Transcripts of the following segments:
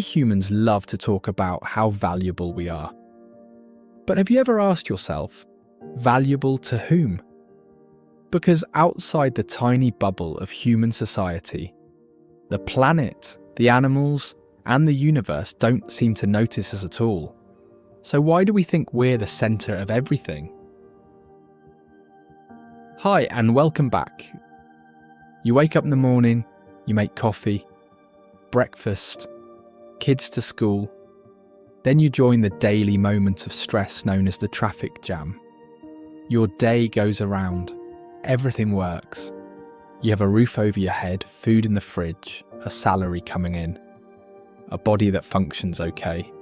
We humans love to talk about how valuable we are. But have you ever asked yourself, valuable to whom? Because outside the tiny bubble of human society, the planet, the animals, and the universe don't seem to notice us at all. So why do we think we're the centre of everything? Hi, and welcome back. You wake up in the morning, you make coffee, breakfast, kids to school, then you join the daily moment of stress known as the traffic jam. Your day goes around, everything works. You have a roof over your head, food in the fridge, a salary coming in, a body that functions okay.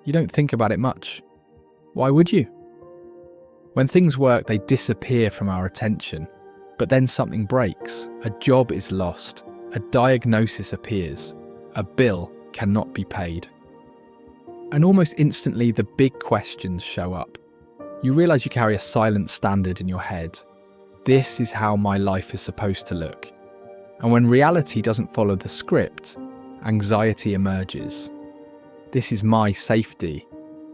You don't think about it much. Why would you? When things work, they disappear from our attention, but then something breaks, a job is lost, a diagnosis appears, a bill cannot be paid. And almost instantly, the big questions show up. You realise you carry a silent standard in your head. This is how my life is supposed to look. And when reality doesn't follow the script, anxiety emerges. This is my safety.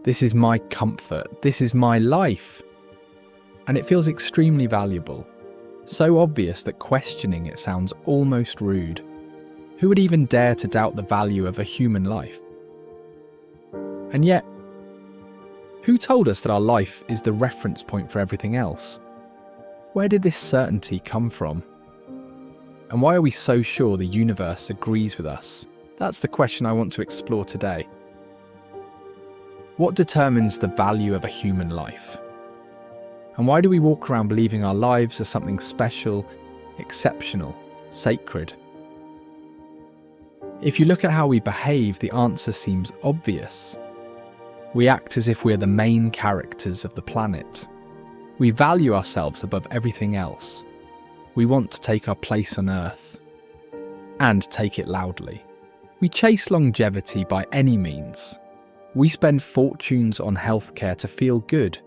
This is my comfort. This is my life. And it feels extremely valuable. So obvious that questioning it sounds almost rude. Who would even dare to doubt the value of a human life? And yet, who told us that our life is the reference point for everything else? Where did this certainty come from? And why are we so sure the universe agrees with us? That's the question I want to explore today. What determines the value of a human life? And why do we walk around believing our lives are something special, exceptional, sacred? If you look at how we behave, the answer seems obvious. We act as if we're the main characters of the planet. We value ourselves above everything else. We want to take our place on Earth, and take it loudly. We chase longevity by any means. We spend fortunes on healthcare to feel good,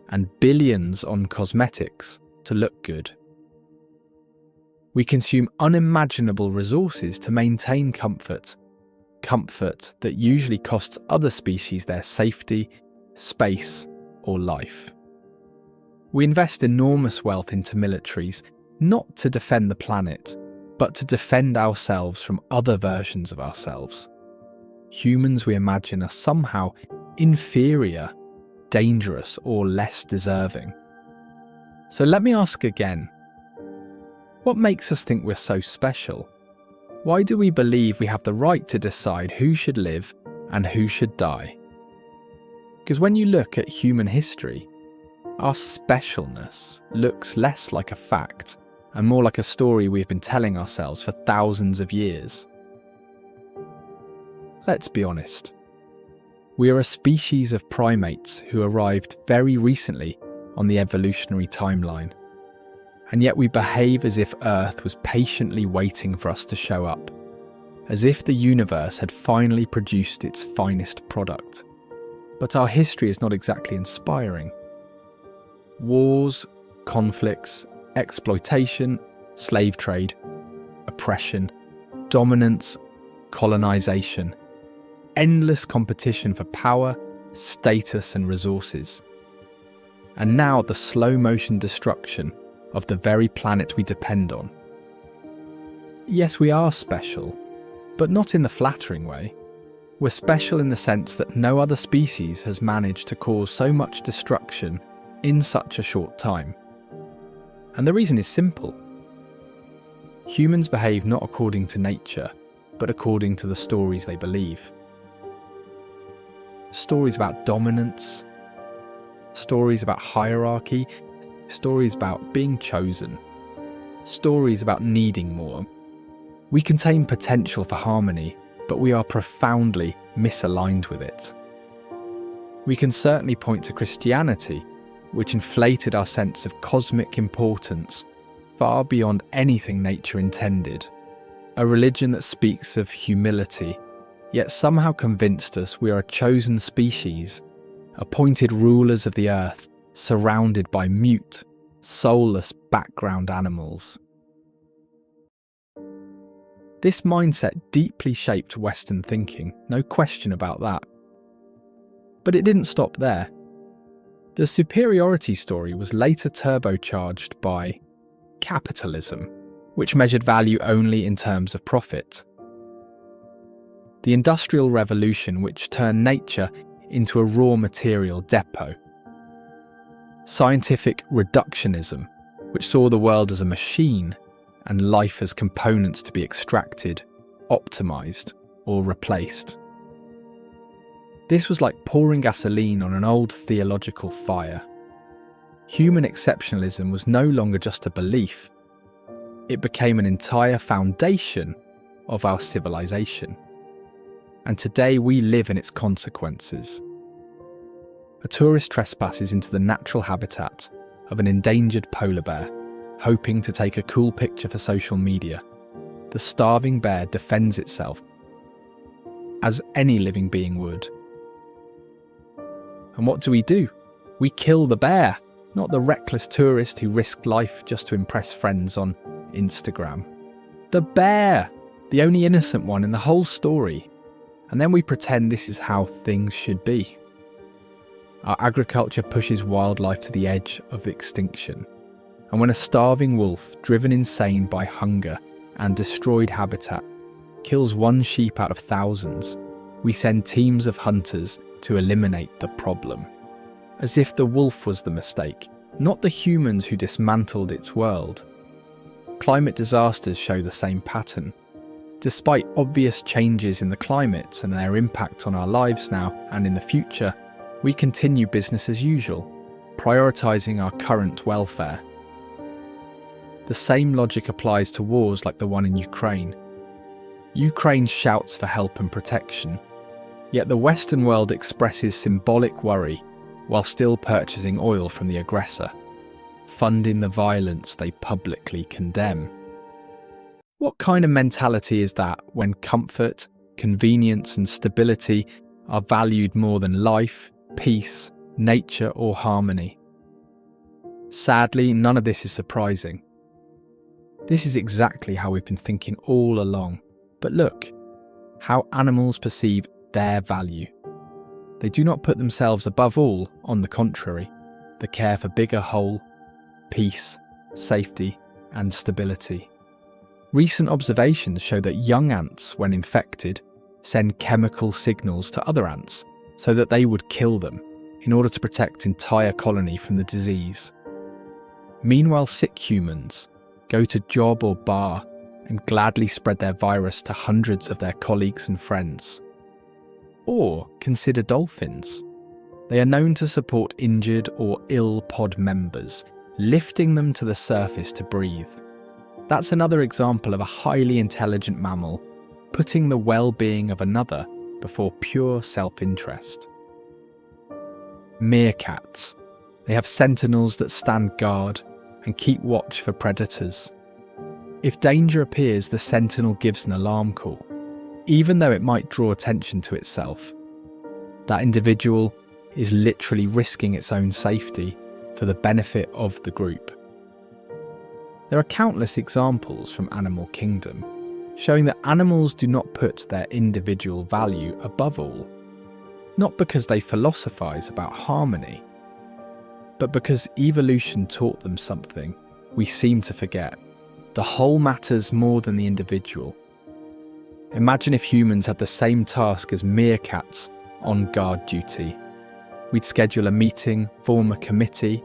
and billions on cosmetics to look good. We consume unimaginable resources to maintain comfort that usually costs other species their safety, space, or life. We invest enormous wealth into militaries, not to defend the planet, but to defend ourselves from other versions of ourselves. Humans we imagine are somehow inferior, dangerous, or less deserving. So let me ask again, what makes us think we're so special? Why do we believe we have the right to decide who should live and who should die? Because when you look at human history, our specialness looks less like a fact and more like a story we've been telling ourselves for thousands of years. Let's be honest. We are a species of primates who arrived very recently on the evolutionary timeline. And yet we behave as if Earth was patiently waiting for us to show up, as if the universe had finally produced its finest product. But our history is not exactly inspiring. Wars, conflicts, exploitation, slave trade, oppression, dominance, colonization, endless competition for power, status, and resources. And now the slow-motion destruction of the very planet we depend on. Yes, we are special, but not in the flattering way. We're special in the sense that no other species has managed to cause so much destruction in such a short time. And the reason is simple. Humans behave not according to nature, but according to the stories they believe. Stories about dominance, stories about hierarchy, stories about being chosen, stories about needing more. We contain potential for harmony, but we are profoundly misaligned with it. We can certainly point to Christianity, which inflated our sense of cosmic importance far beyond anything nature intended. A religion that speaks of humility, yet somehow convinced us we are a chosen species, appointed rulers of the earth, surrounded by mute, soulless background animals. This mindset deeply shaped Western thinking, no question about that. But it didn't stop there. The superiority story was later turbocharged by capitalism, which measured value only in terms of profit. The Industrial Revolution, which turned nature into a raw material depot. Scientific reductionism, which saw the world as a machine and life as components to be extracted, optimized, or replaced. This was like pouring gasoline on an old theological fire. Human exceptionalism was no longer just a belief. It became an entire foundation of our civilization. And today we live in its consequences. A tourist trespasses into the natural habitat of an endangered polar bear, hoping to take a cool picture for social media. The starving bear defends itself, as any living being would. And what do? We kill the bear, not the reckless tourist who risked life just to impress friends on Instagram. The bear, the only innocent one in the whole story. And then we pretend this is how things should be. Our agriculture pushes wildlife to the edge of extinction. And when a starving wolf, driven insane by hunger and destroyed habitat, kills one sheep out of thousands, we send teams of hunters to eliminate the problem. As if the wolf was the mistake, not the humans who dismantled its world. Climate disasters show the same pattern. Despite obvious changes in the climate and their impact on our lives now and in the future, we continue business as usual, prioritising our current welfare. The same logic applies to wars like the one in Ukraine. Ukraine shouts for help and protection, yet the Western world expresses symbolic worry while still purchasing oil from the aggressor, funding the violence they publicly condemn. What kind of mentality is that when comfort, convenience and stability are valued more than life, peace, nature or harmony? Sadly, none of this is surprising. This is exactly how we've been thinking all along. But look, how animals perceive their value. They do not put themselves above all, on the contrary. They care for bigger whole, peace, safety and stability. Recent observations show that young ants, when infected, send chemical signals to other ants so that they would kill them in order to protect entire colony from the disease. Meanwhile, sick humans go to job or bar and gladly spread their virus to hundreds of their colleagues and friends. Or consider dolphins. They are known to support injured or ill pod members, lifting them to the surface to breathe. That's another example of a highly intelligent mammal putting the well-being of another before pure self-interest. Meerkats. They have sentinels that stand guard and keep watch for predators. If danger appears, the sentinel gives an alarm call, even though it might draw attention to itself. That individual is literally risking its own safety for the benefit of the group. There are countless examples from Animal Kingdom showing that animals do not put their individual value above all, not because they philosophize about harmony, but because evolution taught them something we seem to forget. The whole matters more than the individual. Imagine if humans had the same task as meerkats on guard duty. We'd schedule a meeting, form a committee,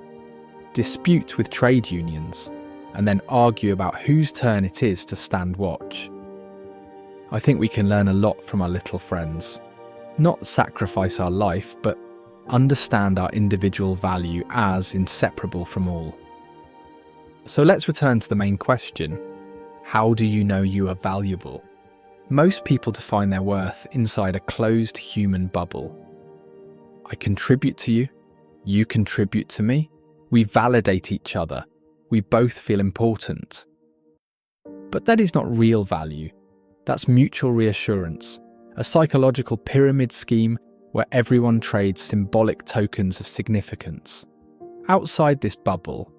dispute with trade unions, and then argue about whose turn it is to stand watch. I think we can learn a lot from our little friends. Not sacrifice our life, but understand our individual value as inseparable from all. So let's return to the main question. How do you know you are valuable? Most people define their worth inside a closed human bubble. I contribute to you, you contribute to me, we validate each other, we both feel important. But that is not real value. That's mutual reassurance, a psychological pyramid scheme where everyone trades symbolic tokens of significance. Outside this bubble,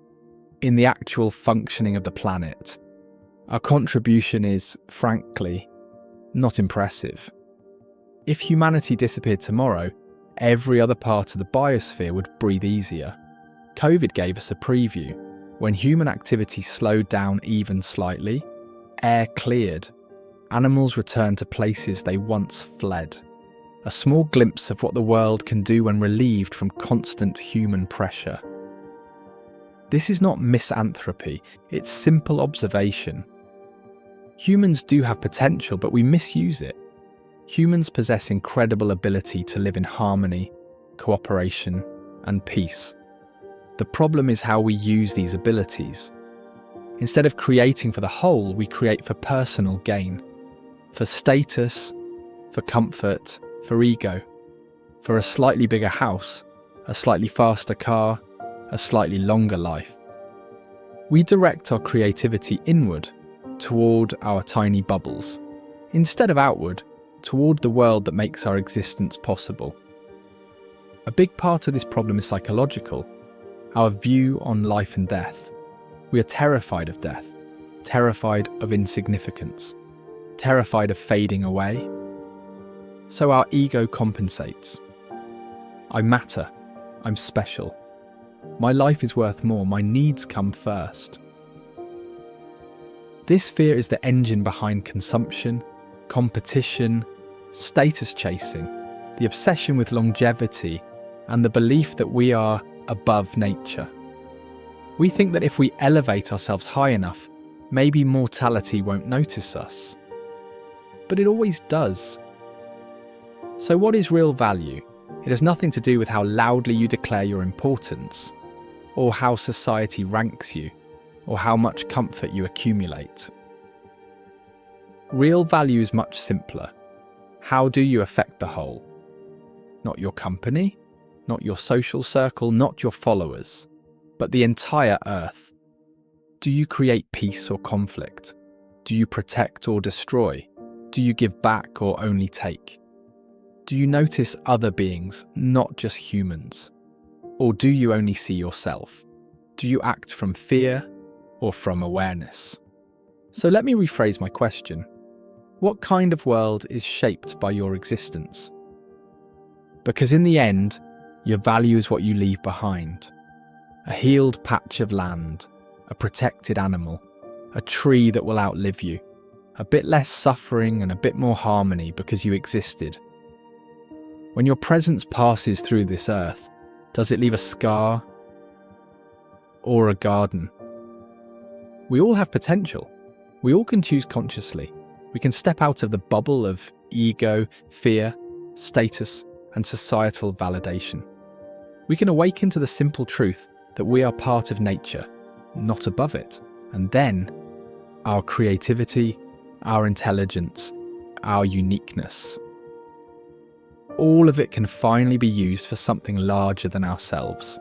in the actual functioning of the planet, Our contribution is, frankly, not impressive. If humanity disappeared tomorrow, every other part of the biosphere would breathe easier. COVID gave us a preview. When human activity slowed down even slightly, air cleared, animals returned to places they once fled. A small glimpse of what the world can do when relieved from constant human pressure. This is not misanthropy, it's simple observation. Humans do have potential, but we misuse it. Humans possess incredible ability to live in harmony, cooperation, and peace. The problem is how we use these abilities. Instead of creating for the whole, we create for personal gain, for status, for comfort, for ego, for a slightly bigger house, a slightly faster car, a slightly longer life. We direct our creativity inward, toward our tiny bubbles, instead of outward, toward the world that makes our existence possible. A big part of this problem is psychological, our view on life and death. We are terrified of death, terrified of insignificance, terrified of fading away. So our ego compensates. I matter, I'm special. My life is worth more, my needs come first. This fear is the engine behind consumption, competition, status chasing, the obsession with longevity, and the belief that we are above nature. We think that if we elevate ourselves high enough, maybe mortality won't notice us. But it always does. So what is real value? It has nothing to do with how loudly you declare your importance, or how society ranks you, or how much comfort you accumulate. Real value is much simpler. How do you affect the whole? Not your company, not your social circle, not your followers, but the entire earth. Do you create peace or conflict? Do you protect or destroy? Do you give back or only take? Do you notice other beings, not just humans? Or do you only see yourself? Do you act from fear or from awareness? So let me rephrase my question. What kind of world is shaped by your existence? Because in the end, your value is what you leave behind. A healed patch of land, a protected animal, a tree that will outlive you, a bit less suffering and a bit more harmony because you existed. When your presence passes through this earth, does it leave a scar or a garden? We all have potential. We all can choose consciously. We can step out of the bubble of ego, fear, status, and societal validation. We can awaken to the simple truth that we are part of nature, not above it. And then, our creativity, our intelligence, our uniqueness, all of it can finally be used for something larger than ourselves.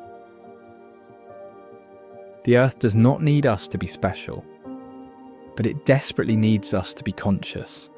The earth does not need us to be special, but it desperately needs us to be conscious.